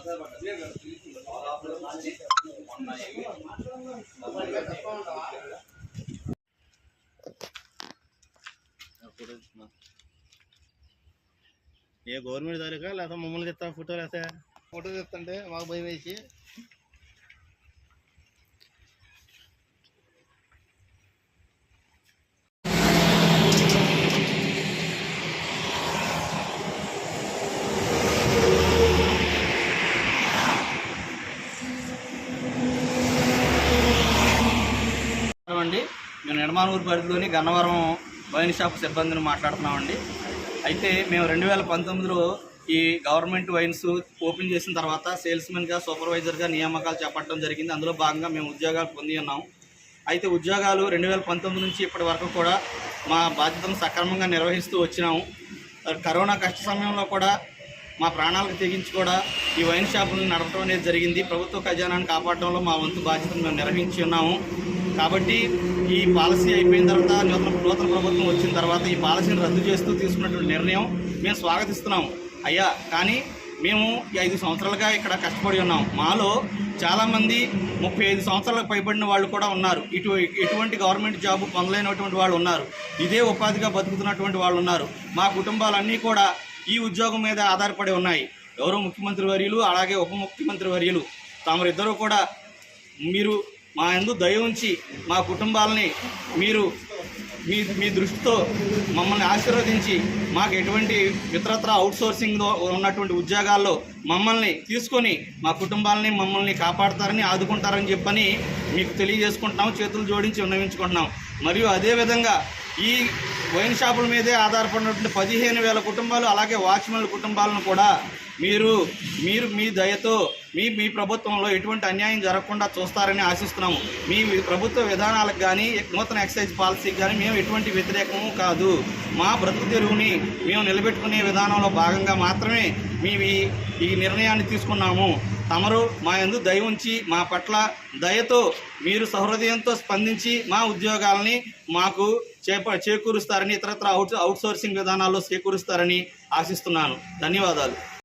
ఏ government దానికా లేదా మమ్మల్ని తెస్తా ఫోటోలు వేస్తా ఫోటో తెస్తుంటే మాకు భయం వేసి అండి. మేము నిడమానూరు పరిధిలోని గన్నవరం వైన్ షాప్ సిబ్బందిని మాట్లాడుతున్నామండి. అయితే మేము 2019లో ఈ గవర్నమెంట్ వైన్స్ ఓపెన్ చేసిన తర్వాత సేల్స్మెన్గా సూపర్వైజర్గా నియామకాలు చేపట్టడం జరిగింది. అందులో భాగంగా మేము ఉద్యోగాలు పొంది ఉన్నాం. అయితే ఉద్యోగాలు 2019 నుంచి ఇప్పటి వరకు కూడా మా బాధ్యతను సక్రమంగా నిర్వహిస్తూ వచ్చినాము. కరోనా కష్ట సమయంలో కూడా మా ప్రాణాలకు తెగించి కూడా ఈ వైన్ షాపులను నడపడం అనేది జరిగింది. ప్రభుత్వ ఖజానాన్ని కాపాడడంలో మా వంతు బాధ్యతను మేము నిర్వహించి ఉన్నాము. కాబట్టి ఈ పాలసీ అయిపోయిన తర్వాత నూతన ప్రభుత్వం వచ్చిన తర్వాత ఈ పాలసీని రద్దు చేస్తూ తీసుకున్నటువంటి నిర్ణయం మేము స్వాగతిస్తున్నాము అయ్యా. కానీ మేము ఈ 5 సంవత్సరాలుగా ఇక్కడ కష్టపడి ఉన్నాం. మాలో చాలామంది 35 సంవత్సరాలకు పైబడిన వాళ్ళు కూడా ఉన్నారు. ఎటువంటి గవర్నమెంట్ జాబు పొందలేనటువంటి వాళ్ళు ఉన్నారు. ఇదే ఉపాధిగా బతుకుతున్నటువంటి వాళ్ళు ఉన్నారు. మా కుటుంబాలన్నీ కూడా ఈ ఉద్యోగం మీద ఆధారపడి ఉన్నాయి. గౌరవ ముఖ్యమంత్రి వర్యులు అలాగే ఉప ముఖ్యమంత్రి వర్యులు తామరిద్దరూ కూడా మీరు మా యందు దయ ఉంచి మా కుటుంబాలని మీరు మీ దృష్టితో మమ్మల్ని ఆశీర్వదించి మాకు ఎటువంటి ఇతరత్ర అవుట్సోర్సింగ్లో ఉన్నటువంటి ఉద్యోగాల్లో మమ్మల్ని తీసుకొని మా కుటుంబాలని మమ్మల్ని కాపాడతారని ఆదుకుంటారని చెప్పని మీకు తెలియజేసుకుంటున్నాం. చేతులు జోడించి విన్నవించుకుంటున్నాం. మరియు అదేవిధంగా ఈ వైన్ షాపుల మీదే ఆధారపడినటువంటి 15,000 కుటుంబాలు అలాగే వాచ్మెన్ల కుటుంబాలను కూడా మీరు మీ దయతో మీ ప్రభుత్వంలో ఎటువంటి అన్యాయం జరగకుండా చూస్తారని ఆశిస్తున్నాము. మీ ప్రభుత్వ విధానాలకు కానీ నూతన ఎక్సైజ్ పాలసీకి కానీ మేము ఎటువంటి వ్యతిరేకము కాదు. మా బ్రతుకు తెరువుని మేము నిలబెట్టుకునే విధానంలో భాగంగా మాత్రమే మేము ఈ నిర్ణయాన్ని తీసుకున్నాము. తమరు మా యందు దయ ఉంచి మా పట్ల దయతో మీరు సహృదయంతో స్పందించి మా ఉద్యోగాలని మాకు చేకూరుస్తారని ఇతరత్ర అవుట్సోర్సింగ్ విధానాల్లో చేకూరుస్తారని ఆశిస్తున్నాను. ధన్యవాదాలు.